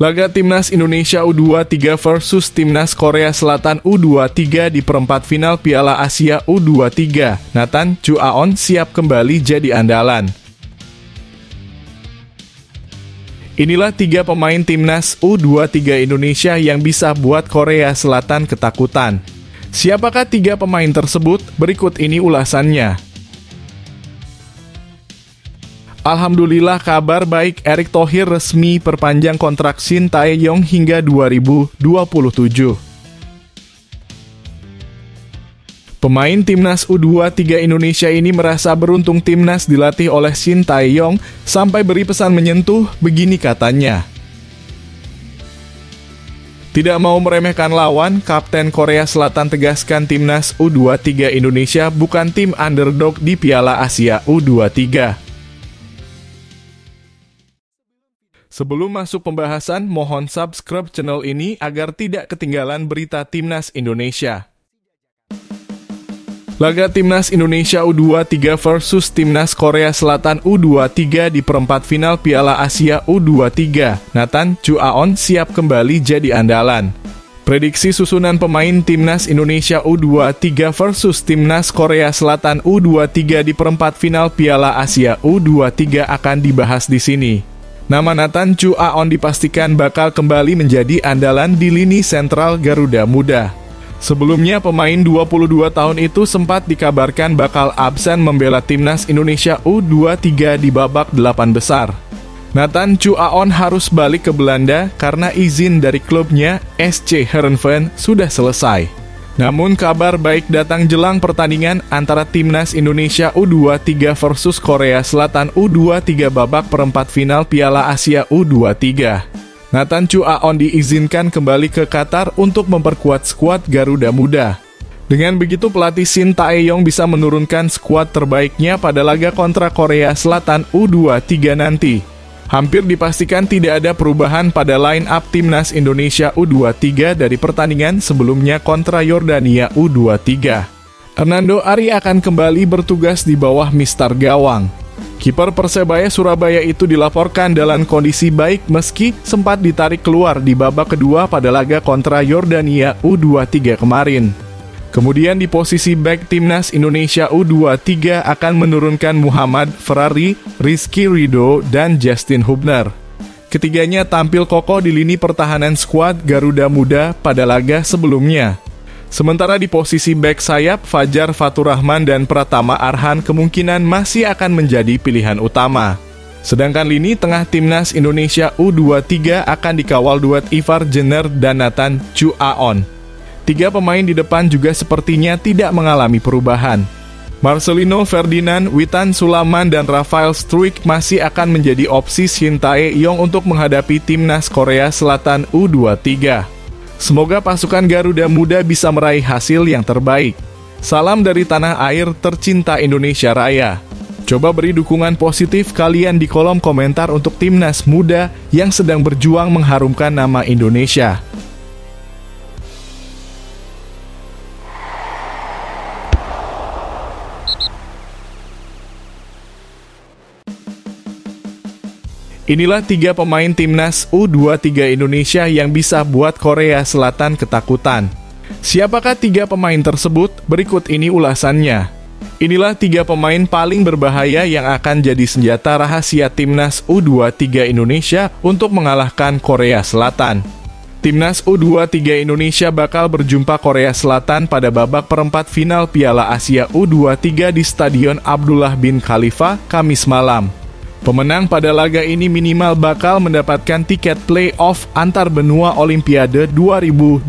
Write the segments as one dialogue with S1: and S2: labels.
S1: Laga Timnas Indonesia U23 versus Timnas Korea Selatan U23 di perempat final Piala Asia U23. Nathan Chuaon siap kembali jadi andalan. Inilah 3 pemain Timnas U23 Indonesia yang bisa buat Korea Selatan ketakutan. Siapakah 3 pemain tersebut? Berikut ini ulasannya. Alhamdulillah, kabar baik, Erick Thohir resmi perpanjang kontrak Shin Tae-yong hingga 2027. Pemain Timnas U23 Indonesia ini merasa beruntung timnas dilatih oleh Shin Tae-yong sampai beri pesan menyentuh, begini katanya. Tidak mau meremehkan lawan, Kapten Korea Selatan tegaskan Timnas U23 Indonesia bukan tim underdog di Piala Asia U23. Sebelum masuk pembahasan, mohon subscribe channel ini agar tidak ketinggalan berita Timnas Indonesia. Laga Timnas Indonesia U23 versus Timnas Korea Selatan U23 di perempat final Piala Asia U23. Nathan Chuaon siap kembali jadi andalan. Prediksi susunan pemain Timnas Indonesia U23 versus Timnas Korea Selatan U23 di perempat final Piala Asia U23 akan dibahas di sini. Nama Nathan Chuaon dipastikan bakal kembali menjadi andalan di lini sentral Garuda Muda. Sebelumnya, pemain 22 tahun itu sempat dikabarkan bakal absen membela Timnas Indonesia U23 di babak 8 besar. Nathan Chuaon harus balik ke Belanda karena izin dari klubnya SC Heerenveen sudah selesai. Namun kabar baik datang jelang pertandingan antara Timnas Indonesia U23 versus Korea Selatan U23 babak perempat final Piala Asia U23. Nathan Chuaon diizinkan kembali ke Qatar untuk memperkuat skuad Garuda Muda. Dengan begitu pelatih Shin Tae-yong bisa menurunkan skuad terbaiknya pada laga kontra Korea Selatan U23 nanti. Hampir dipastikan tidak ada perubahan pada line up Timnas Indonesia U23 dari pertandingan sebelumnya kontra Yordania U23. Hernando Ari akan kembali bertugas di bawah Mister Gawang. Kiper Persebaya Surabaya itu dilaporkan dalam kondisi baik meski sempat ditarik keluar di babak kedua pada laga kontra Yordania U23 kemarin. Kemudian di posisi bek Timnas Indonesia U23 akan menurunkan Muhammad Ferrari, Rizky Ridho, dan Justin Hubner. Ketiganya tampil kokoh di lini pertahanan skuad Garuda Muda pada laga sebelumnya. Sementara di posisi bek sayap, Fajar Faturrahman dan Pratama Arhan kemungkinan masih akan menjadi pilihan utama. Sedangkan lini tengah Timnas Indonesia U23 akan dikawal duet Ivar Jenner dan Nathan Chuaon. 3 pemain di depan juga sepertinya tidak mengalami perubahan. Marcelino Ferdinand, Witan Sulaiman, dan Rafael Struijk masih akan menjadi opsi Shin Tae-yong untuk menghadapi Timnas Korea Selatan U23. Semoga pasukan Garuda Muda bisa meraih hasil yang terbaik. Salam dari tanah air tercinta Indonesia Raya. Coba beri dukungan positif kalian di kolom komentar untuk Timnas Muda yang sedang berjuang mengharumkan nama Indonesia. Inilah 3 pemain Timnas U23 Indonesia yang bisa buat Korea Selatan ketakutan. Siapakah 3 pemain tersebut? Berikut ini ulasannya. Inilah 3 pemain paling berbahaya yang akan jadi senjata rahasia Timnas U23 Indonesia untuk mengalahkan Korea Selatan. Timnas U23 Indonesia bakal berjumpa Korea Selatan pada babak perempat final Piala Asia U23 di Stadion Abdullah bin Khalifa, Kamis malam. Pemenang pada laga ini minimal bakal mendapatkan tiket play-off antar benua Olimpiade 2024.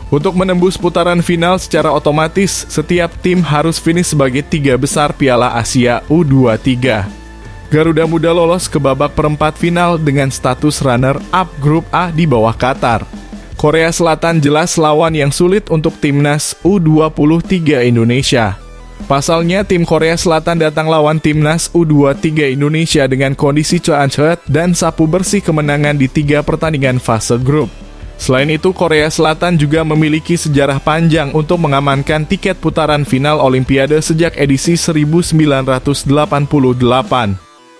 S1: Untuk menembus putaran final secara otomatis, setiap tim harus finish sebagai 3 besar Piala Asia U23. Garuda Muda lolos ke babak perempat final dengan status runner-up grup A di bawah Qatar. Korea Selatan jelas lawan yang sulit untuk Timnas U23 Indonesia. Pasalnya, tim Korea Selatan datang lawan Timnas U23 Indonesia dengan kondisi cuaca cerah dan sapu bersih kemenangan di 3 pertandingan fase grup. Selain itu, Korea Selatan juga memiliki sejarah panjang untuk mengamankan tiket putaran final Olimpiade sejak edisi 1988.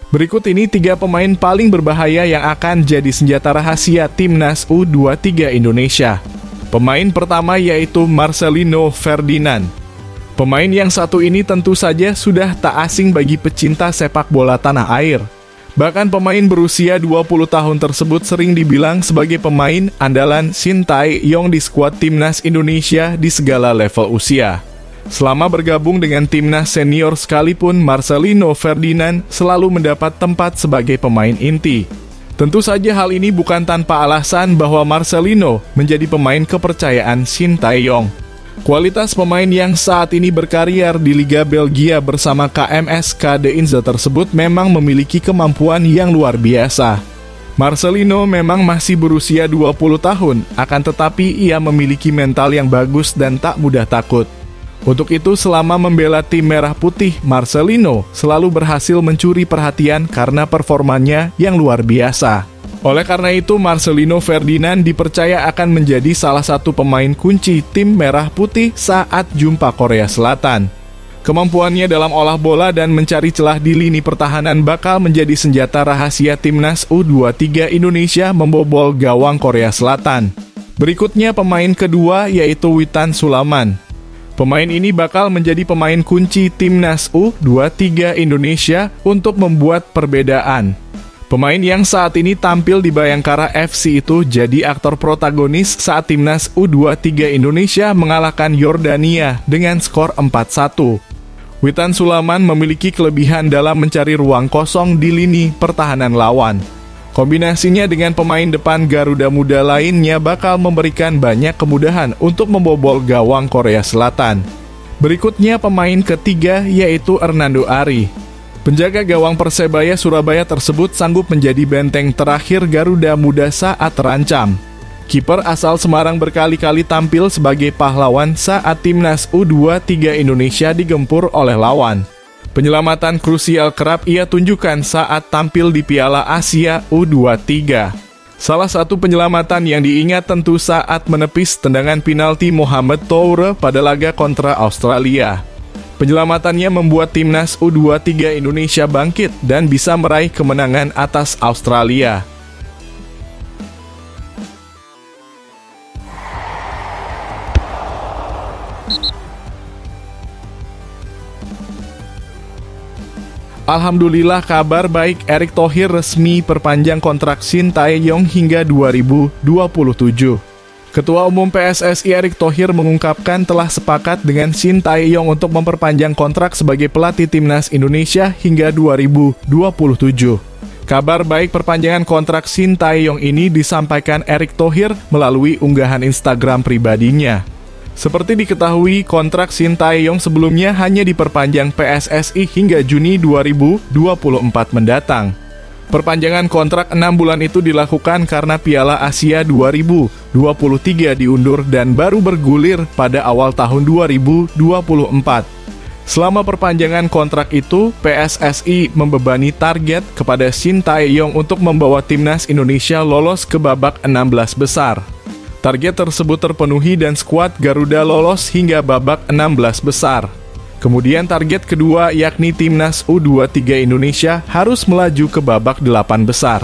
S1: Berikut ini 3 pemain paling berbahaya yang akan jadi senjata rahasia Timnas U23 Indonesia. Pemain pertama yaitu Marcelino Ferdinand. Pemain yang satu ini tentu saja sudah tak asing bagi pecinta sepak bola tanah air. Bahkan pemain berusia 20 tahun tersebut sering dibilang sebagai pemain andalan Shin Tae-yong di skuad Timnas Indonesia di segala level usia. Selama bergabung dengan timnas senior sekalipun, Marcelino Ferdinand selalu mendapat tempat sebagai pemain inti. Tentu saja hal ini bukan tanpa alasan bahwa Marcelino menjadi pemain kepercayaan Shin Tae-yong. Kualitas pemain yang saat ini berkarier di Liga Belgia bersama KMS KD Inza tersebut memang memiliki kemampuan yang luar biasa. Marcelino memang masih berusia 20 tahun, akan tetapi ia memiliki mental yang bagus dan tak mudah takut. Untuk itu, selama membela tim merah putih, Marcelino selalu berhasil mencuri perhatian karena performanya yang luar biasa. Oleh karena itu, Marcelino Ferdinand dipercaya akan menjadi salah satu pemain kunci tim merah putih saat jumpa Korea Selatan. Kemampuannya dalam olah bola dan mencari celah di lini pertahanan bakal menjadi senjata rahasia Timnas U23 Indonesia membobol gawang Korea Selatan. Berikutnya pemain kedua yaitu Witan Sulaiman. Pemain ini bakal menjadi pemain kunci Timnas U23 Indonesia untuk membuat perbedaan. Pemain yang saat ini tampil di Bayangkara FC itu jadi aktor protagonis saat Timnas U23 Indonesia mengalahkan Yordania dengan skor 4-1. Witan Sulaiman memiliki kelebihan dalam mencari ruang kosong di lini pertahanan lawan. Kombinasinya dengan pemain depan Garuda Muda lainnya bakal memberikan banyak kemudahan untuk membobol gawang Korea Selatan. Berikutnya pemain ketiga yaitu Hernando Ari. Penjaga gawang Persebaya Surabaya tersebut sanggup menjadi benteng terakhir Garuda Muda saat terancam. Kiper asal Semarang berkali-kali tampil sebagai pahlawan saat Timnas U23 Indonesia digempur oleh lawan. Penyelamatan krusial kerap ia tunjukkan saat tampil di Piala Asia U23. Salah satu penyelamatan yang diingat tentu saat menepis tendangan penalti Mohamed Toure pada laga kontra Australia. Penyelamatannya membuat Timnas U23 Indonesia bangkit dan bisa meraih kemenangan atas Australia. Alhamdulillah, kabar baik, Erick Thohir resmi perpanjang kontrak Shin Tae-yong hingga 2027. Ketua Umum PSSI Erick Thohir mengungkapkan telah sepakat dengan Shin Tae-yong untuk memperpanjang kontrak sebagai pelatih Timnas Indonesia hingga 2027. Kabar baik perpanjangan kontrak Shin Tae-yong ini disampaikan Erick Thohir melalui unggahan Instagram pribadinya. Seperti diketahui, kontrak Shin Tae-yong sebelumnya hanya diperpanjang PSSI hingga Juni 2024 mendatang. Perpanjangan kontrak 6 bulan itu dilakukan karena Piala Asia 2023 diundur dan baru bergulir pada awal tahun 2024. Selama perpanjangan kontrak itu, PSSI membebani target kepada Shin Tae-yong untuk membawa Timnas Indonesia lolos ke babak 16 besar. Target tersebut terpenuhi dan skuad Garuda lolos hingga babak 16 besar. Kemudian target kedua yakni Timnas U23 Indonesia harus melaju ke babak 8 besar.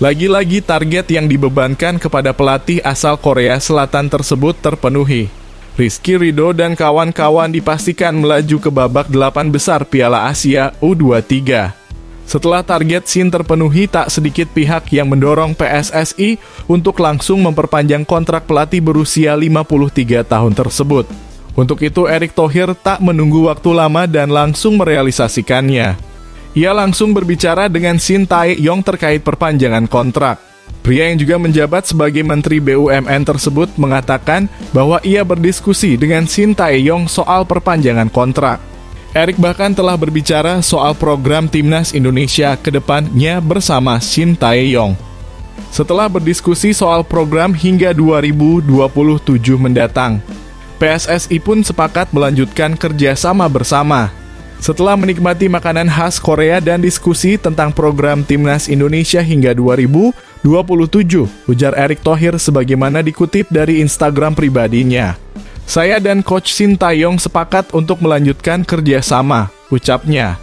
S1: Lagi-lagi target yang dibebankan kepada pelatih asal Korea Selatan tersebut terpenuhi. Rizky Ridho dan kawan-kawan dipastikan melaju ke babak 8 besar Piala Asia U23. Setelah target Shin terpenuhi, tak sedikit pihak yang mendorong PSSI untuk langsung memperpanjang kontrak pelatih berusia 53 tahun tersebut. Untuk itu, Erick Thohir tak menunggu waktu lama dan langsung merealisasikannya. Ia langsung berbicara dengan Shin Tae-yong terkait perpanjangan kontrak. Pria yang juga menjabat sebagai Menteri BUMN tersebut mengatakan bahwa ia berdiskusi dengan Shin Tae-yong soal perpanjangan kontrak. Erick bahkan telah berbicara soal program Timnas Indonesia ke depannya bersama Shin Tae-yong. Setelah berdiskusi soal program hingga 2027 mendatang, PSSI pun sepakat melanjutkan kerjasama bersama. Setelah menikmati makanan khas Korea dan diskusi tentang program Timnas Indonesia hingga 2027, ujar Erick Thohir sebagaimana dikutip dari Instagram pribadinya. Saya dan Coach Shin Tae-yong sepakat untuk melanjutkan kerjasama, ucapnya.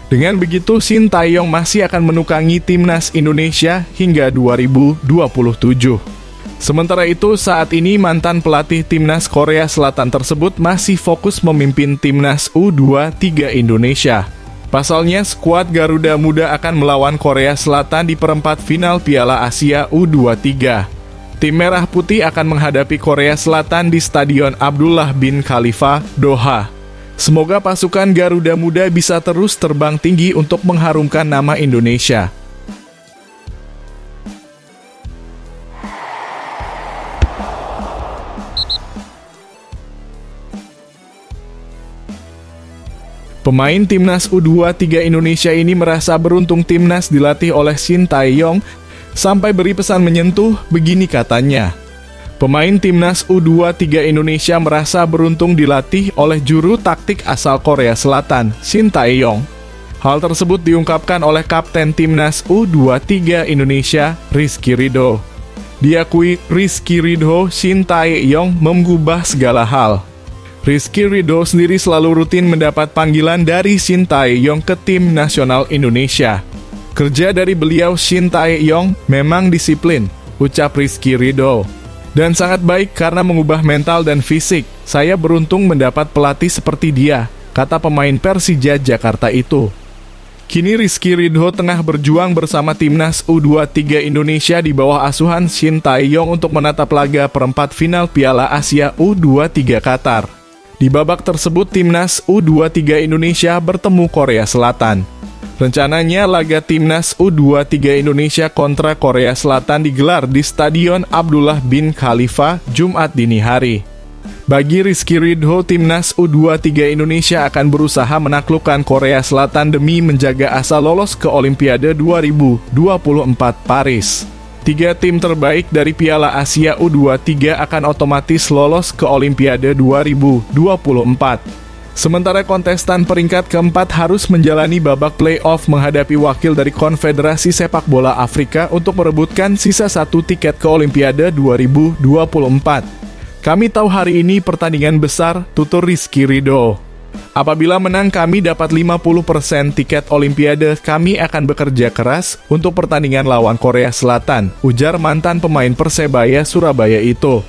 S1: Dengan begitu, Shin Tae-yong masih akan menukangi timnas Indonesia hingga 2027. Sementara itu, saat ini mantan pelatih timnas Korea Selatan tersebut masih fokus memimpin timnas U23 Indonesia. Pasalnya, skuad Garuda Muda akan melawan Korea Selatan di perempat final Piala Asia U23. Tim Merah Putih akan menghadapi Korea Selatan di Stadion Abdullah bin Khalifa, Doha. Semoga pasukan Garuda Muda bisa terus terbang tinggi untuk mengharumkan nama Indonesia. Pemain timnas U23 Indonesia ini merasa beruntung timnas dilatih oleh Shin Tae-yong, sampai beri pesan menyentuh, begini katanya. Pemain timnas U23 Indonesia merasa beruntung dilatih oleh juru taktik asal Korea Selatan, Shin Tae-yong. Hal tersebut diungkapkan oleh Kapten Timnas U23 Indonesia, Rizky Ridho. Diakui Rizky Ridho, Shin Tae-yong mengubah segala hal. Rizky Ridho sendiri selalu rutin mendapat panggilan dari Shin Tae-yong ke tim nasional Indonesia. Kerja dari beliau Shin Tae-yong memang disiplin, ucap Rizky Ridho. Dan sangat baik karena mengubah mental dan fisik. Saya beruntung mendapat pelatih seperti dia, kata pemain Persija Jakarta itu. Kini Rizky Ridho tengah berjuang bersama timnas U23 Indonesia di bawah asuhan Shin Tae-yong untuk menatap laga perempat final Piala Asia U23 Qatar. Di babak tersebut, timnas U23 Indonesia bertemu Korea Selatan. Rencananya laga timnas U23 Indonesia kontra Korea Selatan digelar di Stadion Abdullah bin Khalifa Jumat dini hari. Bagi Rizky Ridho, timnas U23 Indonesia akan berusaha menaklukkan Korea Selatan demi menjaga asa lolos ke Olimpiade 2024 Paris. 3 tim terbaik dari Piala Asia U23 akan otomatis lolos ke Olimpiade 2024. Sementara kontestan peringkat keempat harus menjalani babak play-off menghadapi wakil dari Konfederasi Sepak Bola Afrika untuk merebutkan sisa 1 tiket ke Olimpiade 2024. Kami tahu hari ini pertandingan besar, tutur Rizky Ridho. Apabila menang kami dapat 50% tiket Olimpiade, kami akan bekerja keras untuk pertandingan lawan Korea Selatan, ujar mantan pemain Persebaya Surabaya itu.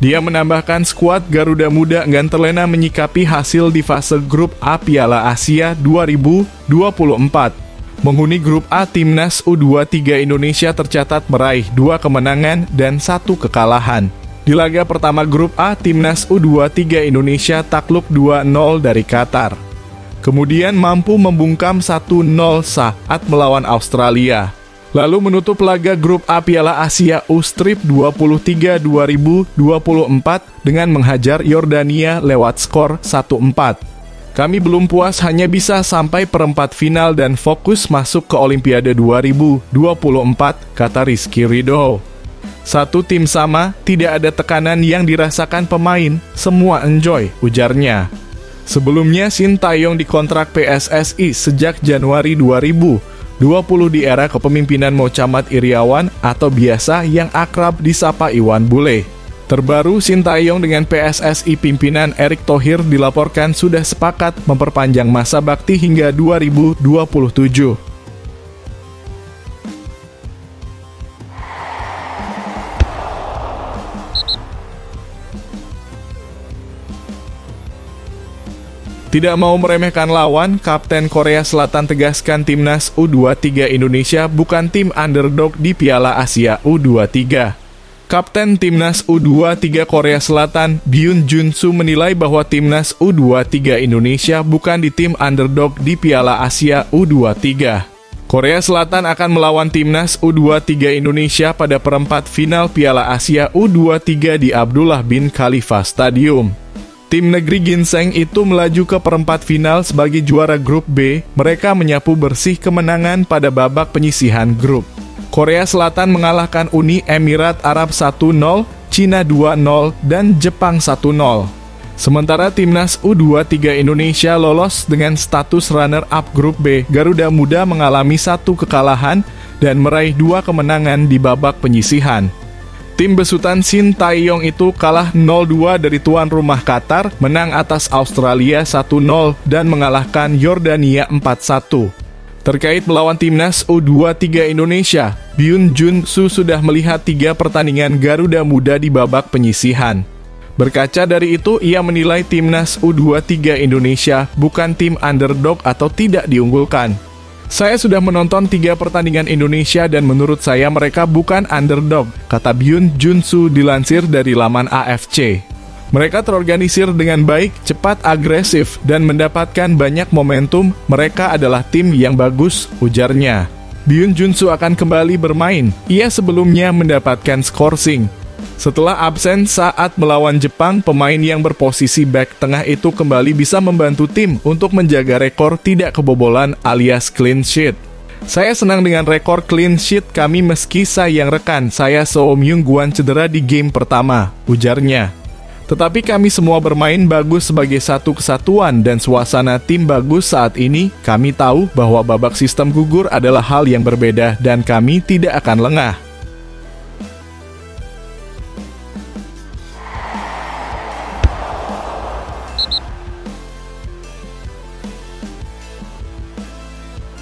S1: Dia menambahkan skuad Garuda Muda enggan terlena menyikapi hasil di fase grup A Piala Asia 2024. Menghuni grup A, timnas U23 Indonesia tercatat meraih 2 kemenangan dan 1 kekalahan. Di laga pertama grup A, timnas U23 Indonesia takluk 2-0 dari Qatar. Kemudian mampu membungkam 1-0 saat melawan Australia. Lalu menutup laga grup A Piala Asia U23 2024 dengan menghajar Yordania lewat skor 1-4. Kami belum puas hanya bisa sampai perempat final dan fokus masuk ke Olimpiade 2024, kata Rizky Ridho. Satu tim sama, tidak ada tekanan yang dirasakan pemain, semua enjoy, ujarnya. Sebelumnya, Shin Tae-yong dikontrak PSSI sejak Januari 2020 di era kepemimpinan Mochamat Iriawan atau biasa yang akrab disapa Iwan Bule. Terbaru, Shin Tae-yong dengan PSSI pimpinan Erick Thohir dilaporkan sudah sepakat memperpanjang masa bakti hingga 2027. Tidak mau meremehkan lawan, Kapten Korea Selatan tegaskan timnas U23 Indonesia bukan tim underdog di Piala Asia U23. Kapten timnas U23 Korea Selatan, Byun Junsu menilai bahwa timnas U23 Indonesia bukan di tim underdog di Piala Asia U23. Korea Selatan akan melawan timnas U23 Indonesia pada perempat final Piala Asia U23 di Abdullah bin Khalifa Stadium. Tim negeri ginseng itu melaju ke perempat final sebagai juara grup B. Mereka menyapu bersih kemenangan pada babak penyisihan grup. Korea Selatan mengalahkan Uni Emirat Arab 1-0, Cina 2-0, dan Jepang 1-0. Sementara timnas U23 Indonesia lolos dengan status runner-up grup B. Garuda Muda mengalami 1 kekalahan dan meraih 2 kemenangan di babak penyisihan. Tim besutan Shin Tae-yong itu kalah 0-2 dari tuan rumah Qatar, menang atas Australia 1-0 dan mengalahkan Yordania 4-1. Terkait melawan timnas U23 Indonesia, Byun Jun Soo sudah melihat 3 pertandingan Garuda Muda di babak penyisihan. Berkaca dari itu, ia menilai timnas U23 Indonesia bukan tim underdog atau tidak diunggulkan. Saya sudah menonton 3 pertandingan Indonesia dan menurut saya mereka bukan underdog, kata Byun Jun Soo dilansir dari laman AFC. Mereka terorganisir dengan baik, cepat, agresif, dan mendapatkan banyak momentum. Mereka adalah tim yang bagus, ujarnya. Byun Jun Soo akan kembali bermain. Ia sebelumnya mendapatkan skorsing. Setelah absen saat melawan Jepang, pemain yang berposisi back tengah itu kembali bisa membantu tim untuk menjaga rekor tidak kebobolan alias clean sheet. Saya senang dengan rekor clean sheet kami meski sayang rekan saya Seo Myung Gwan cedera di game pertama, ujarnya. Tetapi kami semua bermain bagus sebagai satu kesatuan dan suasana tim bagus saat ini. Kami tahu bahwa babak sistem gugur adalah hal yang berbeda dan kami tidak akan lengah.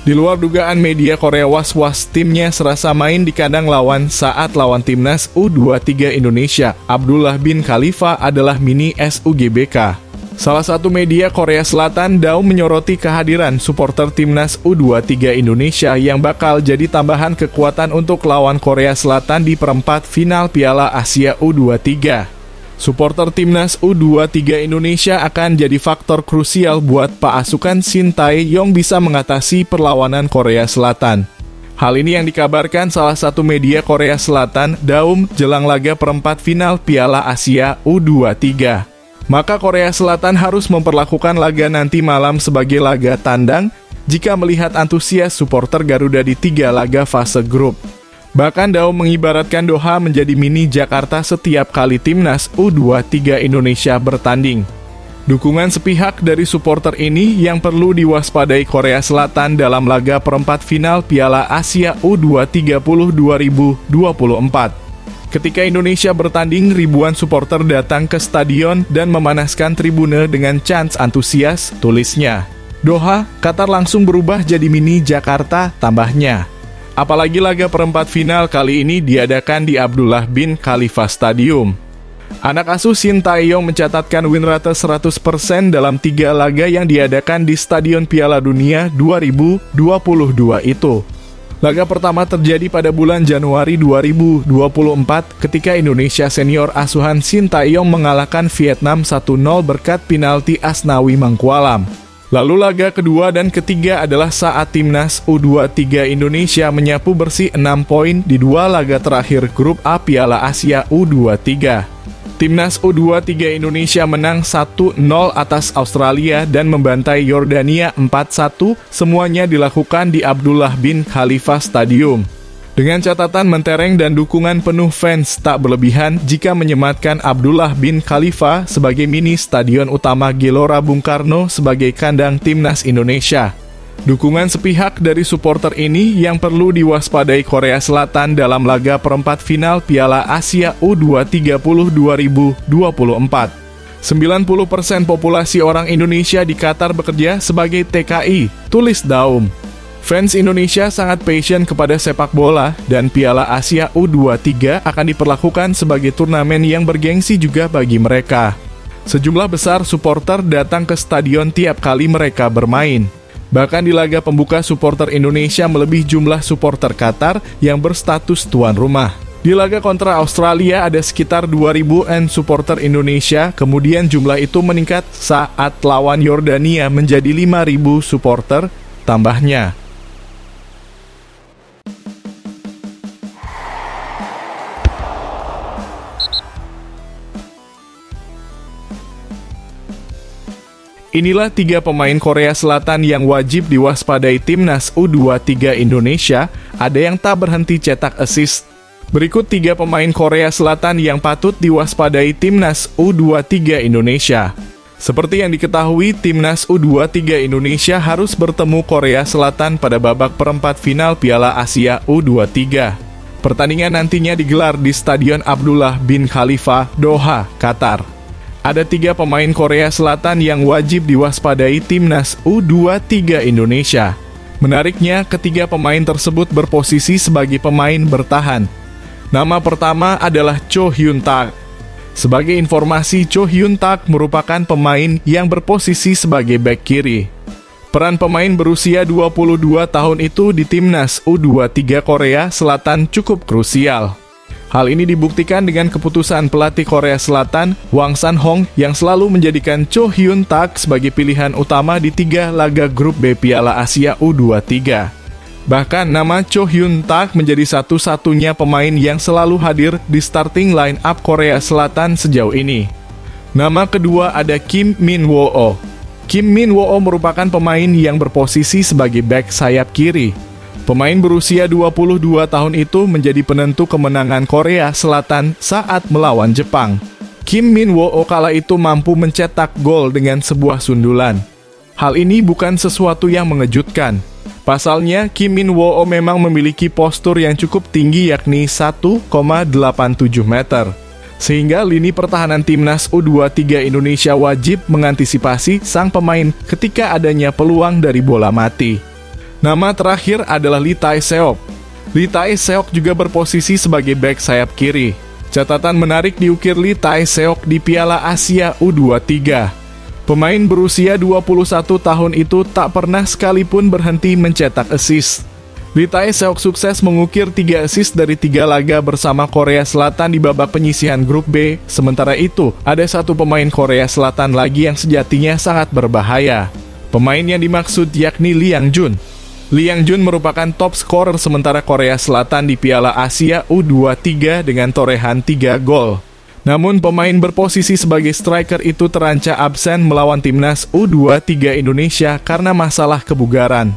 S1: Di luar dugaan media Korea was-was timnya serasa main di kandang lawan saat lawan timnas U23 Indonesia. Abdullah bin Khalifa adalah mini SUGBK. Salah satu media Korea Selatan, Daum, menyoroti kehadiran supporter timnas U23 Indonesia yang bakal jadi tambahan kekuatan untuk lawan Korea Selatan di perempat final Piala Asia U23. Supporter timnas U23 Indonesia akan jadi faktor krusial buat pasukan Shin Tae-yong bisa mengatasi perlawanan Korea Selatan. Hal ini yang dikabarkan salah satu media Korea Selatan, Daum, jelang laga perempat final Piala Asia U23. Maka Korea Selatan harus memperlakukan laga nanti malam sebagai laga tandang jika melihat antusias supporter Garuda di 3 laga fase grup. Bahkan Daum mengibaratkan Doha menjadi mini Jakarta setiap kali timnas U23 Indonesia bertanding. Dukungan sepihak dari supporter ini yang perlu diwaspadai Korea Selatan dalam laga perempat final Piala Asia U23 2024. Ketika Indonesia bertanding, ribuan supporter datang ke stadion dan memanaskan tribune dengan chants antusias, tulisnya. Doha, Qatar langsung berubah jadi mini Jakarta, tambahnya. Apalagi laga perempat final kali ini diadakan di Abdullah bin Khalifa Stadium. Anak asuh Shin Tae-yong mencatatkan win rate 100% dalam 3 laga yang diadakan di Stadion Piala Dunia 2022 itu. Laga pertama terjadi pada bulan Januari 2024 ketika Indonesia senior asuhan Shin Tae-yong mengalahkan Vietnam 1-0 berkat penalti Asnawi Mangkualam. Lalu laga kedua dan ketiga adalah saat timnas U23 Indonesia menyapu bersih 6 poin di 2 laga terakhir grup A Piala Asia U23. Timnas U23 Indonesia menang 1-0 atas Australia dan membantai Yordania 4-1, semuanya dilakukan di Abdullah bin Khalifa Stadium. Dengan catatan mentereng dan dukungan penuh fans tak berlebihan jika menyematkan Abdullah bin Khalifa sebagai mini stadion utama Gelora Bung Karno sebagai kandang timnas Indonesia. Dukungan sepihak dari supporter ini yang perlu diwaspadai Korea Selatan dalam laga perempat final Piala Asia U23 2024. 90% populasi orang Indonesia di Qatar bekerja sebagai TKI, tulis Daum. Fans Indonesia sangat passion kepada sepak bola dan Piala Asia U23 akan diperlakukan sebagai turnamen yang bergengsi juga bagi mereka. Sejumlah besar supporter datang ke stadion tiap kali mereka bermain. Bahkan di laga pembuka supporter Indonesia melebihi jumlah supporter Qatar yang berstatus tuan rumah. Di laga kontra Australia ada sekitar 2.000-an supporter Indonesia, kemudian jumlah itu meningkat saat lawan Yordania menjadi 5.000 supporter, tambahnya. Inilah 3 pemain Korea Selatan yang wajib diwaspadai timnas U23 Indonesia, ada yang tak berhenti cetak assist. Berikut 3 pemain Korea Selatan yang patut diwaspadai timnas U23 Indonesia. Seperti yang diketahui, timnas U23 Indonesia harus bertemu Korea Selatan pada babak perempat final Piala Asia U23. Pertandingan nantinya digelar di Stadion Abdullah bin Khalifa, Doha, Qatar. Ada 3 pemain Korea Selatan yang wajib diwaspadai timnas U23 Indonesia. Menariknya, ketiga pemain tersebut berposisi sebagai pemain bertahan. Nama pertama adalah Cho Hyun Tak. Sebagai informasi, Cho Hyun Tak merupakan pemain yang berposisi sebagai bek kiri. Peran pemain berusia 22 tahun itu di timnas U23 Korea Selatan cukup krusial. Hal ini dibuktikan dengan keputusan pelatih Korea Selatan, Hwang San-hong, yang selalu menjadikan Cho Hyun Tak sebagai pilihan utama di 3 laga grup B Piala Asia U23. Bahkan nama Cho Hyun Tak menjadi satu-satunya pemain yang selalu hadir di starting line up Korea Selatan sejauh ini. Nama kedua ada Kim Min Woo. Kim Min Woo merupakan pemain yang berposisi sebagai bek sayap kiri. Pemain berusia 22 tahun itu menjadi penentu kemenangan Korea Selatan saat melawan Jepang. Kim Min Woo kala itu mampu mencetak gol dengan sebuah sundulan. Hal ini bukan sesuatu yang mengejutkan. Pasalnya, Kim Min Woo memang memiliki postur yang cukup tinggi yakni 1,87 meter. Sehingga lini pertahanan timnas U23 Indonesia wajib mengantisipasi sang pemain ketika adanya peluang dari bola mati. Nama terakhir adalah Lee Tae-seok. Lee Tae-seok juga berposisi sebagai bek sayap kiri. Catatan menarik diukir Lee Tae-seok di Piala Asia U23. Pemain berusia 21 tahun itu tak pernah sekalipun berhenti mencetak assist. Lee Tae-seok sukses mengukir 3 assist dari 3 laga bersama Korea Selatan di babak penyisihan grup B. Sementara itu, ada satu pemain Korea Selatan lagi yang sejatinya sangat berbahaya. Pemain yang dimaksud yakni Lee Yang-jun. Lee Yang-jun merupakan top scorer sementara Korea Selatan di Piala Asia U23 dengan torehan 3 gol. Namun pemain berposisi sebagai striker itu terancam absen melawan timnas U23 Indonesia karena masalah kebugaran.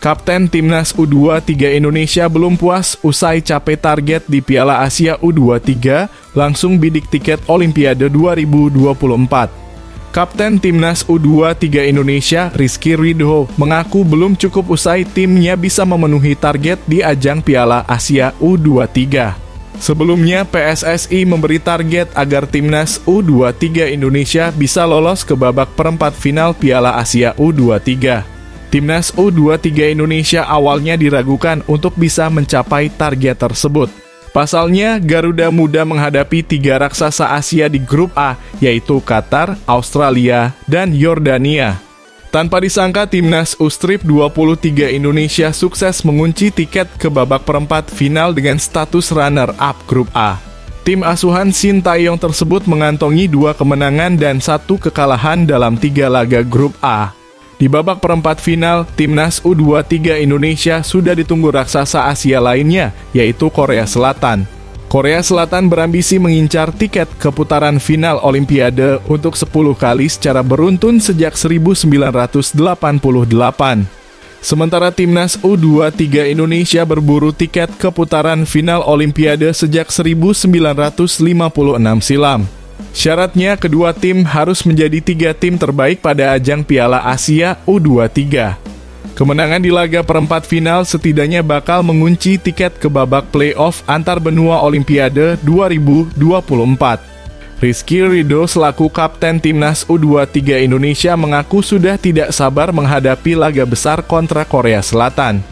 S1: Kapten Timnas U23 Indonesia belum puas usai capai target di Piala Asia U23, langsung bidik tiket Olimpiade 2024. Kapten Timnas U23 Indonesia, Rizky Ridho, mengaku belum cukup usai timnya bisa memenuhi target di ajang Piala Asia U23. Sebelumnya, PSSI memberi target agar Timnas U23 Indonesia bisa lolos ke babak perempat final Piala Asia U23. Timnas U23 Indonesia awalnya diragukan untuk bisa mencapai target tersebut. Pasalnya, Garuda Muda menghadapi 3 raksasa Asia di grup A, yaitu Qatar, Australia, dan Yordania. Tanpa disangka, Timnas U-Strip 23 Indonesia sukses mengunci tiket ke babak perempat final dengan status runner-up grup A. Tim asuhan Shin Tae-yong tersebut mengantongi 2 kemenangan dan 1 kekalahan dalam 3 laga grup A. Di babak perempat final, Timnas U23 Indonesia sudah ditunggu raksasa Asia lainnya, yaitu Korea Selatan. Korea Selatan berambisi mengincar tiket ke putaran final Olimpiade untuk 10 kali secara beruntun sejak 1988. Sementara Timnas U23 Indonesia berburu tiket ke putaran final Olimpiade sejak 1956 silam. Syaratnya, kedua tim harus menjadi 3 tim terbaik pada ajang Piala Asia U23. Kemenangan di laga perempat final setidaknya bakal mengunci tiket ke babak playoff antar benua Olimpiade 2024. Rizky Ridho selaku kapten Timnas U23 Indonesia mengaku sudah tidak sabar menghadapi laga besar kontra Korea Selatan.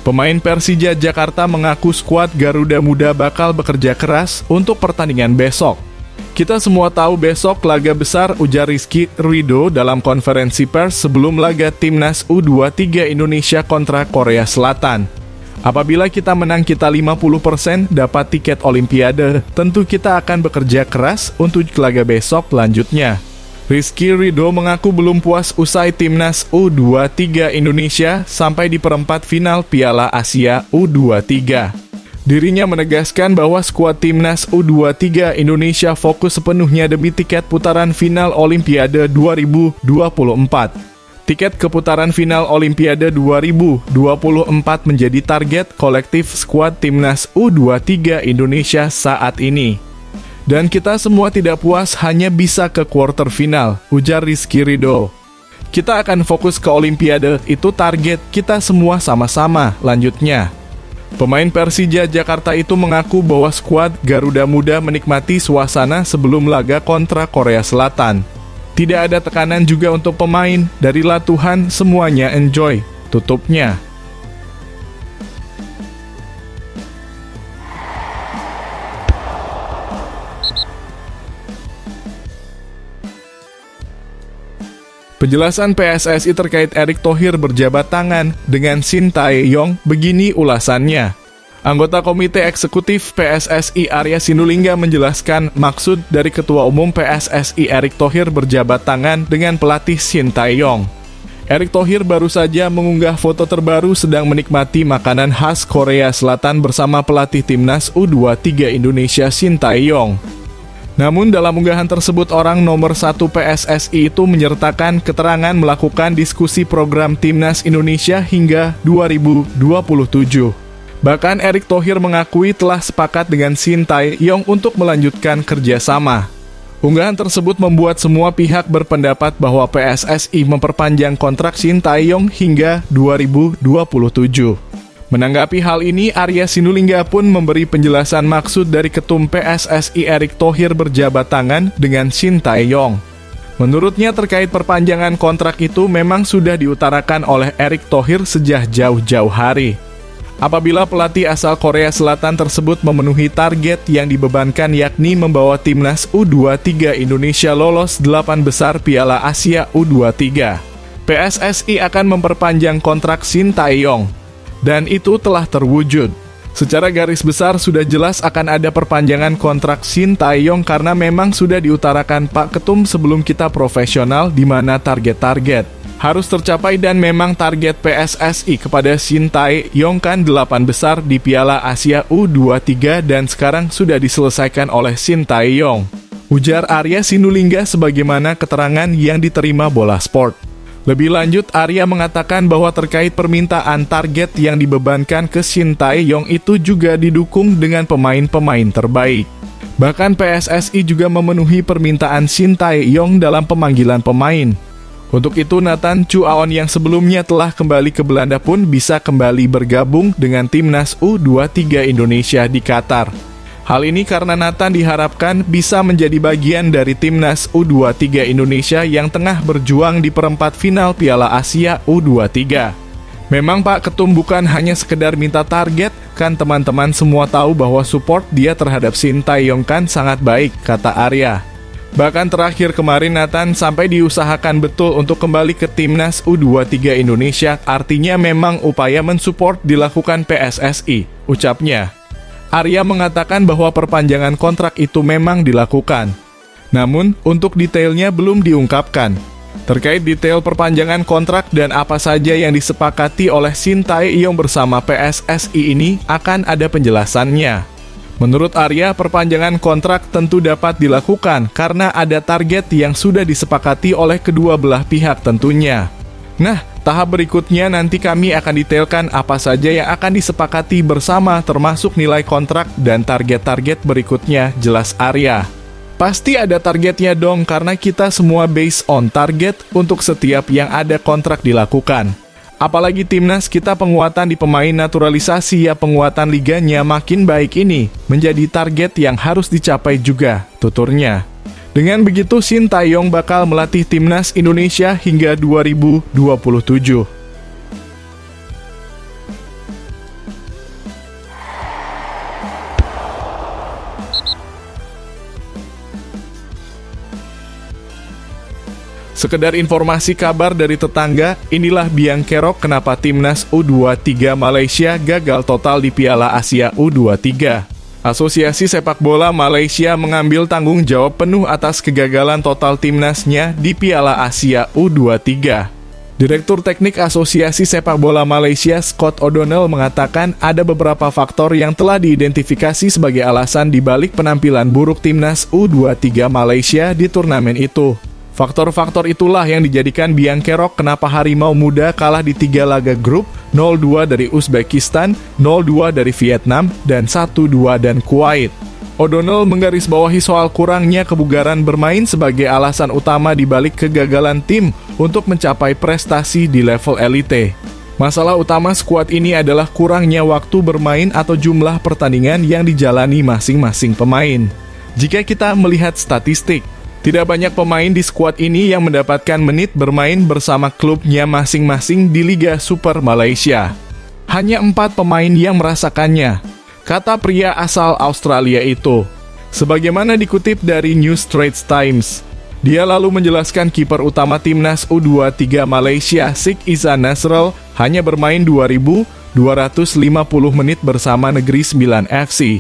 S1: Pemain Persija Jakarta mengaku skuad Garuda Muda bakal bekerja keras untuk pertandingan besok. Kita semua tahu besok laga besar, ujar Rizky Ridho dalam konferensi pers sebelum laga Timnas U23 Indonesia kontra Korea Selatan. Apabila kita menang kita 50% dapat tiket Olimpiade, tentu kita akan bekerja keras untuk laga besok lanjutnya. Rizky Ridho mengaku belum puas usai Timnas U23 Indonesia sampai di perempat final Piala Asia U23. Dirinya menegaskan bahwa skuad Timnas U23 Indonesia fokus sepenuhnya demi tiket putaran final Olimpiade 2024. Tiket ke putaran final Olimpiade 2024 menjadi target kolektif skuad Timnas U23 Indonesia saat ini. Dan kita semua tidak puas hanya bisa ke quarter final, ujar Rizky Ridho. Kita akan fokus ke Olimpiade, itu target kita semua sama-sama, lanjutnya. Pemain Persija Jakarta itu mengaku bahwa skuad Garuda Muda menikmati suasana sebelum laga kontra Korea Selatan. Tidak ada tekanan juga untuk pemain, dari latuhan semuanya enjoy, tutupnya. Penjelasan PSSI terkait Erick Thohir berjabat tangan dengan Shin Tae-yong, begini ulasannya. Anggota Komite Eksekutif PSSI Arya Sinulinga menjelaskan maksud dari Ketua Umum PSSI Erick Thohir berjabat tangan dengan pelatih Shin Tae-yong. Erick Thohir baru saja mengunggah foto terbaru sedang menikmati makanan khas Korea Selatan bersama pelatih timnas U23 Indonesia Shin Tae-yong. Namun dalam unggahan tersebut orang nomor 1 PSSI itu menyertakan keterangan melakukan diskusi program Timnas Indonesia hingga 2027. Bahkan Erick Thohir mengakui telah sepakat dengan Shin Tae-yong untuk melanjutkan kerjasama. Unggahan tersebut membuat semua pihak berpendapat bahwa PSSI memperpanjang kontrak Shin Tae-yong hingga 2027. Menanggapi hal ini, Arya Sinulinga pun memberi penjelasan maksud dari Ketum PSSI Erick Thohir berjabat tangan dengan Shin Tae-yong. Menurutnya terkait perpanjangan kontrak itu memang sudah diutarakan oleh Erick Thohir sejak jauh-jauh hari. Apabila pelatih asal Korea Selatan tersebut memenuhi target yang dibebankan yakni membawa timnas U23 Indonesia lolos 8 besar Piala Asia U23, PSSI akan memperpanjang kontrak Shin Tae-yong. Dan itu telah terwujud. Secara garis besar sudah jelas akan ada perpanjangan kontrak Shin Tae-yong karena memang sudah diutarakan Pak Ketum sebelum kita profesional di mana target-target harus tercapai dan memang target PSSI kepada Shin Tae-yong kan 8 besar di Piala Asia U23 dan sekarang sudah diselesaikan oleh Shin Tae-yong. Ujar Arya Sinulinga sebagaimana keterangan yang diterima Bola Sport. Lebih lanjut, Arya mengatakan bahwa terkait permintaan target yang dibebankan ke Shin Tae-yong itu juga didukung dengan pemain-pemain terbaik. Bahkan PSSI juga memenuhi permintaan Shin Tae-yong dalam pemanggilan pemain. Untuk itu, Nathan Chuaon yang sebelumnya telah kembali ke Belanda pun bisa kembali bergabung dengan timnas U23 Indonesia di Qatar. Hal ini karena Nathan diharapkan bisa menjadi bagian dari timnas U23 Indonesia yang tengah berjuang di perempat final Piala Asia U23. Memang Pak Ketum bukan hanya sekedar minta target, kan teman-teman semua tahu bahwa support dia terhadap Shin Tae-yong kan sangat baik, kata Arya. Bahkan terakhir kemarin Nathan sampai diusahakan betul untuk kembali ke timnas U23 Indonesia, artinya memang upaya mensupport dilakukan PSSI, ucapnya. Arya mengatakan bahwa perpanjangan kontrak itu memang dilakukan. Namun, untuk detailnya belum diungkapkan. Terkait detail perpanjangan kontrak dan apa saja yang disepakati oleh Shin Tae-yong bersama PSSI ini akan ada penjelasannya. Menurut Arya, perpanjangan kontrak tentu dapat dilakukan karena ada target yang sudah disepakati oleh kedua belah pihak tentunya. Nah, tahap berikutnya nanti kami akan detailkan apa saja yang akan disepakati bersama termasuk nilai kontrak dan target-target berikutnya, jelas Arya. Pasti ada targetnya dong karena kita semua based on target untuk setiap yang ada kontrak dilakukan. Apalagi timnas kita penguatan di pemain naturalisasi ya penguatan liganya makin baik ini menjadi target yang harus dicapai juga, tuturnya. Dengan begitu, Shin Tae-yong bakal melatih timnas Indonesia hingga 2027. Sekedar informasi kabar dari tetangga, inilah biang kerok kenapa timnas U23 Malaysia gagal total di Piala Asia U23. Asosiasi Sepak Bola Malaysia mengambil tanggung jawab penuh atas kegagalan total timnasnya di Piala Asia U23. Direktur Teknik Asosiasi Sepak Bola Malaysia Scott O'Donnell mengatakan ada beberapa faktor yang telah diidentifikasi sebagai alasan dibalik penampilan buruk timnas U23 Malaysia di turnamen itu. Faktor-faktor itulah yang dijadikan biang kerok kenapa Harimau Muda kalah di 3 laga grup, 0-2 dari Uzbekistan, 0-2 dari Vietnam, dan 1-2 dan Kuwait. O'Donnell menggarisbawahi soal kurangnya kebugaran bermain sebagai alasan utama dibalik kegagalan tim untuk mencapai prestasi di level elite. Masalah utama skuad ini adalah kurangnya waktu bermain atau jumlah pertandingan yang dijalani masing-masing pemain. Jika kita melihat statistik, tidak banyak pemain di skuad ini yang mendapatkan menit bermain bersama klubnya masing-masing di Liga Super Malaysia. Hanya 4 pemain yang merasakannya, kata pria asal Australia itu. Sebagaimana dikutip dari New Straits Times, dia lalu menjelaskan kiper utama timnas U23 Malaysia, Sheikh Izan Nasrul, hanya bermain 2.250 menit bersama Negeri Sembilan FC.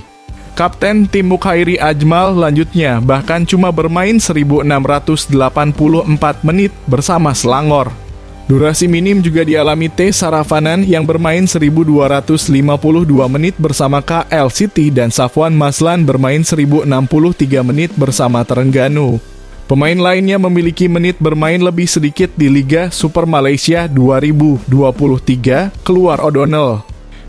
S1: Kapten tim Mukhairi Ajmal lanjutnya bahkan cuma bermain 1.684 menit bersama Selangor. Durasi minim juga dialami T. Sarafanan yang bermain 1.252 menit bersama KL City dan Safwan Maslan bermain 1.063 menit bersama Terengganu. Pemain lainnya memiliki menit bermain lebih sedikit di Liga Super Malaysia 2023, keluar O'Donnell.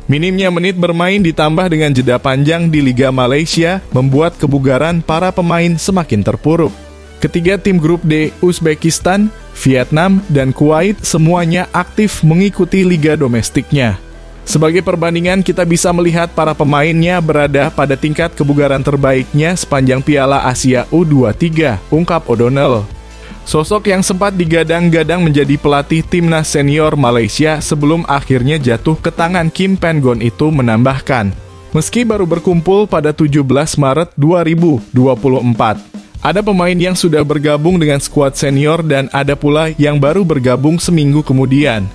S1: Minimnya menit bermain ditambah dengan jeda panjang di Liga Malaysia membuat kebugaran para pemain semakin terpuruk. Ketiga tim grup D, Uzbekistan, Vietnam, dan Kuwait semuanya aktif mengikuti liga domestiknya. Sebagai perbandingan, kita bisa melihat para pemainnya berada pada tingkat kebugaran terbaiknya sepanjang Piala Asia U23, ungkap O'Donnell. Sosok yang sempat digadang-gadang menjadi pelatih timnas senior Malaysia sebelum akhirnya jatuh ke tangan Kim Pan-gon itu menambahkan, meski baru berkumpul pada 17 Maret 2024, ada pemain yang sudah bergabung dengan skuad senior dan ada pula yang baru bergabung seminggu kemudian.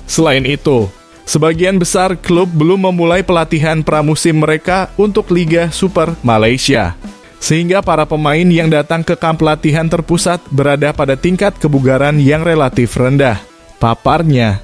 S1: Selain itu, sebagian besar klub belum memulai pelatihan pramusim mereka untuk Liga Super Malaysia, sehingga para pemain yang datang ke kamp latihan terpusat berada pada tingkat kebugaran yang relatif rendah, paparnya.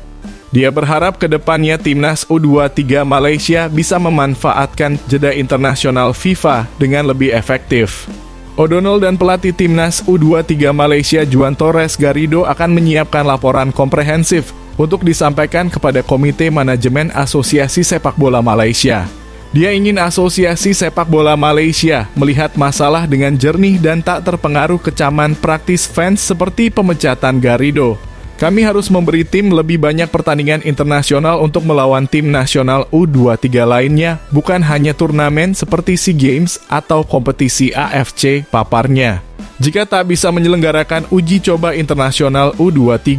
S1: Dia berharap ke depannya timnas U23 Malaysia bisa memanfaatkan jeda internasional FIFA dengan lebih efektif. O'Donnell dan pelatih timnas U23 Malaysia Juan Torres Garrido akan menyiapkan laporan komprehensif untuk disampaikan kepada Komite Manajemen Asosiasi Sepak Bola Malaysia. Dia ingin Asosiasi Sepak Bola Malaysia melihat masalah dengan jernih dan tak terpengaruh kecaman praktis fans seperti pemecatan Garrido. Kami harus memberi tim lebih banyak pertandingan internasional untuk melawan tim nasional U23 lainnya, bukan hanya turnamen seperti SEA Games atau kompetisi AFC, paparnya. Jika tak bisa menyelenggarakan uji coba internasional U23,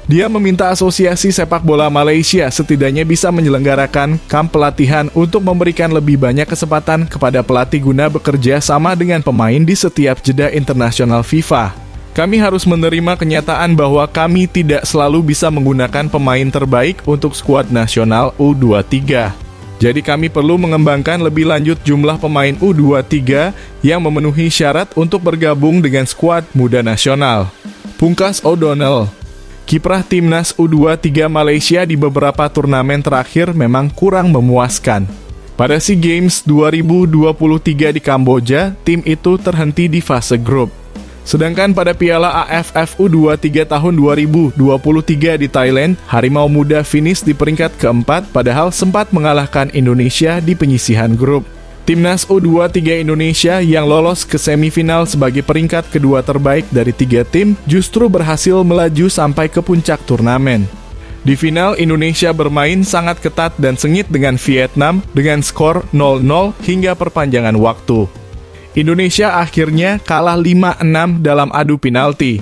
S1: dia meminta Asosiasi Sepak Bola Malaysia setidaknya bisa menyelenggarakan kamp pelatihan untuk memberikan lebih banyak kesempatan kepada pelatih guna bekerja sama dengan pemain di setiap jeda internasional FIFA. Kami harus menerima kenyataan bahwa kami tidak selalu bisa menggunakan pemain terbaik untuk skuad nasional U23. Jadi kami perlu mengembangkan lebih lanjut jumlah pemain U23 yang memenuhi syarat untuk bergabung dengan skuad muda nasional, pungkas O'Donnell. Kiprah timnas U23 Malaysia di beberapa turnamen terakhir memang kurang memuaskan. Pada SEA Games 2023 di Kamboja, tim itu terhenti di fase grup. Sedangkan pada Piala AFF U23 tahun 2023 di Thailand, Harimau Muda finish di peringkat keempat padahal sempat mengalahkan Indonesia di penyisihan grup. Timnas U23 Indonesia yang lolos ke semifinal sebagai peringkat kedua terbaik dari 3 tim justru berhasil melaju sampai ke puncak turnamen. Di final, Indonesia bermain sangat ketat dan sengit dengan Vietnam dengan skor 0-0 hingga perpanjangan waktu. Indonesia akhirnya kalah 5-6 dalam adu penalti.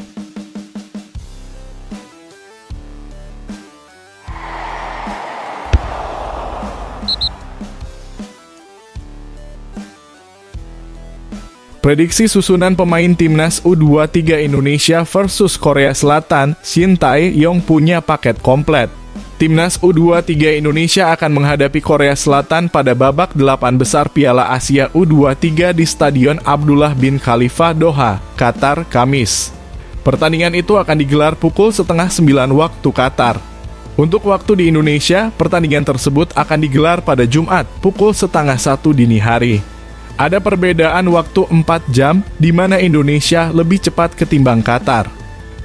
S1: Prediksi susunan pemain timnas U23 Indonesia versus Korea Selatan, Shin Tae-yong punya paket komplit. Timnas U23 Indonesia akan menghadapi Korea Selatan pada babak 8 besar Piala Asia U23 di Stadion Abdullah bin Khalifa, Doha, Qatar, Kamis. Pertandingan itu akan digelar pukul 8:30 waktu Qatar. Untuk waktu di Indonesia, pertandingan tersebut akan digelar pada Jumat pukul 12:30 dini hari. Ada perbedaan waktu 4 jam, di mana Indonesia lebih cepat ketimbang Qatar.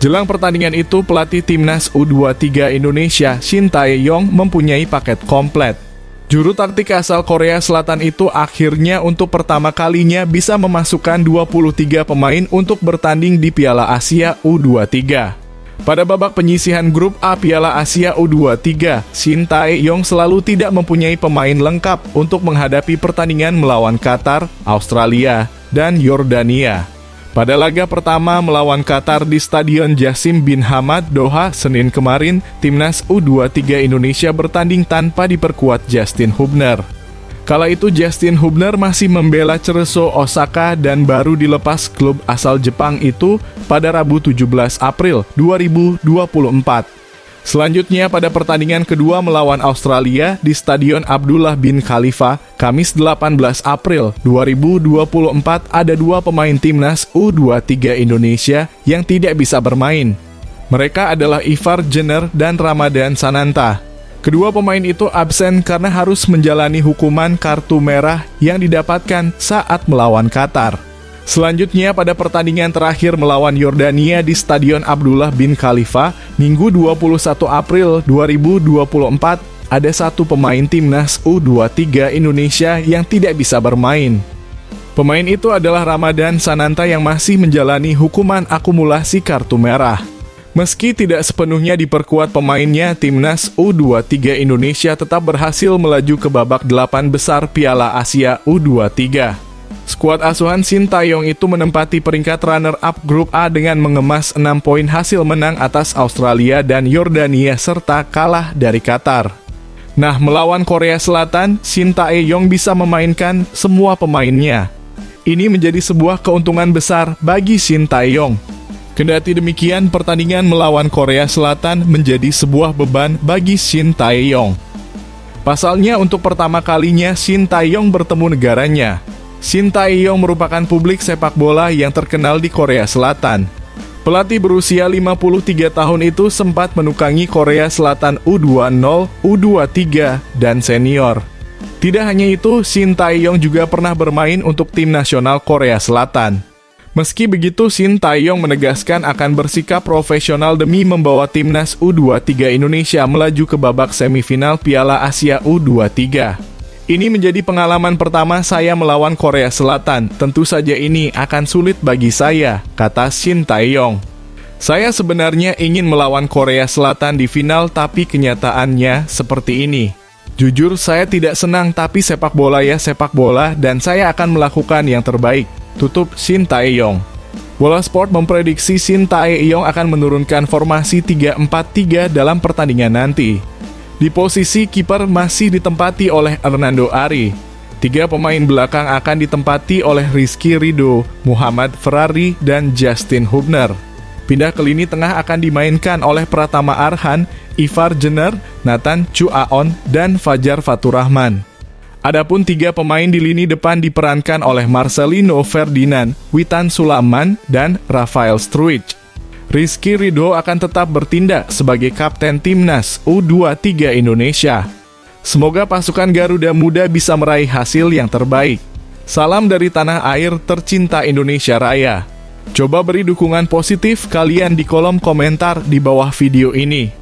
S1: Jelang pertandingan itu, pelatih timnas U23 Indonesia, Shin Tae-yong, mempunyai paket komplit. Juru taktik asal Korea Selatan itu akhirnya untuk pertama kalinya bisa memasukkan 23 pemain untuk bertanding di Piala Asia U23. Pada babak penyisihan grup A Piala Asia U23, Shin Tae-yong selalu tidak mempunyai pemain lengkap untuk menghadapi pertandingan melawan Qatar, Australia, dan Yordania. Pada laga pertama melawan Qatar di Stadion Jassim bin Hamad, Doha, Senin kemarin, timnas U23 Indonesia bertanding tanpa diperkuat Justin Hubner. Kala itu Justin Hubner masih membela Cerezo Osaka dan baru dilepas klub asal Jepang itu pada Rabu 17 April 2024. Selanjutnya pada pertandingan kedua melawan Australia di Stadion Abdullah bin Khalifa, Kamis 18 April 2024 ada dua pemain timnas U23 Indonesia yang tidak bisa bermain. Mereka adalah Ivar Jenner dan Ramadan Sananta. Kedua pemain itu absen karena harus menjalani hukuman kartu merah yang didapatkan saat melawan Qatar. Selanjutnya pada pertandingan terakhir melawan Yordania di Stadion Abdullah bin Khalifa, Minggu 21 April 2024, ada satu pemain timnas U23 Indonesia yang tidak bisa bermain. Pemain itu adalah Ramadan Sananta yang masih menjalani hukuman akumulasi kartu merah. Meski tidak sepenuhnya diperkuat pemainnya, timnas U23 Indonesia tetap berhasil melaju ke babak 8 besar Piala Asia U23. Skuad asuhan Shin Tae-yong itu menempati peringkat runner-up grup A dengan mengemas 6 poin hasil menang atas Australia dan Yordania serta kalah dari Qatar. Nah, melawan Korea Selatan, Shin Tae-yong bisa memainkan semua pemainnya. Ini menjadi sebuah keuntungan besar bagi Shin Tae-yong. Kendati demikian, pertandingan melawan Korea Selatan menjadi sebuah beban bagi Shin Tae-yong. Pasalnya, untuk pertama kalinya Shin Tae-yong bertemu negaranya. Shin Tae-yong merupakan publik sepak bola yang terkenal di Korea Selatan. Pelatih berusia 53 tahun itu sempat menukangi Korea Selatan U20, U23, dan senior. Tidak hanya itu, Shin Tae-yong juga pernah bermain untuk tim nasional Korea Selatan. Meski begitu, Shin Tae-yong menegaskan akan bersikap profesional demi membawa timnas U23 Indonesia melaju ke babak semifinal Piala Asia U23. Ini menjadi pengalaman pertama saya melawan Korea Selatan. Tentu saja ini akan sulit bagi saya, kata Shin Tae-yong. Saya sebenarnya ingin melawan Korea Selatan di final, tapi kenyataannya seperti ini. Jujur saya tidak senang, tapi sepak bola ya sepak bola dan saya akan melakukan yang terbaik. Tutup Shin Tae-yong. Bola Sport memprediksi Shin Tae-yong akan menurunkan formasi 3-4-3 dalam pertandingan nanti. Di posisi kiper masih ditempati oleh Hernando Ari. 3 pemain belakang akan ditempati oleh Rizky Ridho, Muhammad Ferrari, dan Justin Hubner. Pindah ke lini tengah akan dimainkan oleh Pratama Arhan, Ivar Jenner, Nathan Chuaon, dan Fajar Faturrahman. Adapun 3 pemain di lini depan diperankan oleh Marcelino Ferdinand, Witan Sulaiman, dan Rafael Struijk. Rizky Ridho akan tetap bertindak sebagai kapten timnas U23 Indonesia. Semoga pasukan Garuda Muda bisa meraih hasil yang terbaik. Salam dari tanah air tercinta Indonesia Raya. Coba beri dukungan positif kalian di kolom komentar di bawah video ini.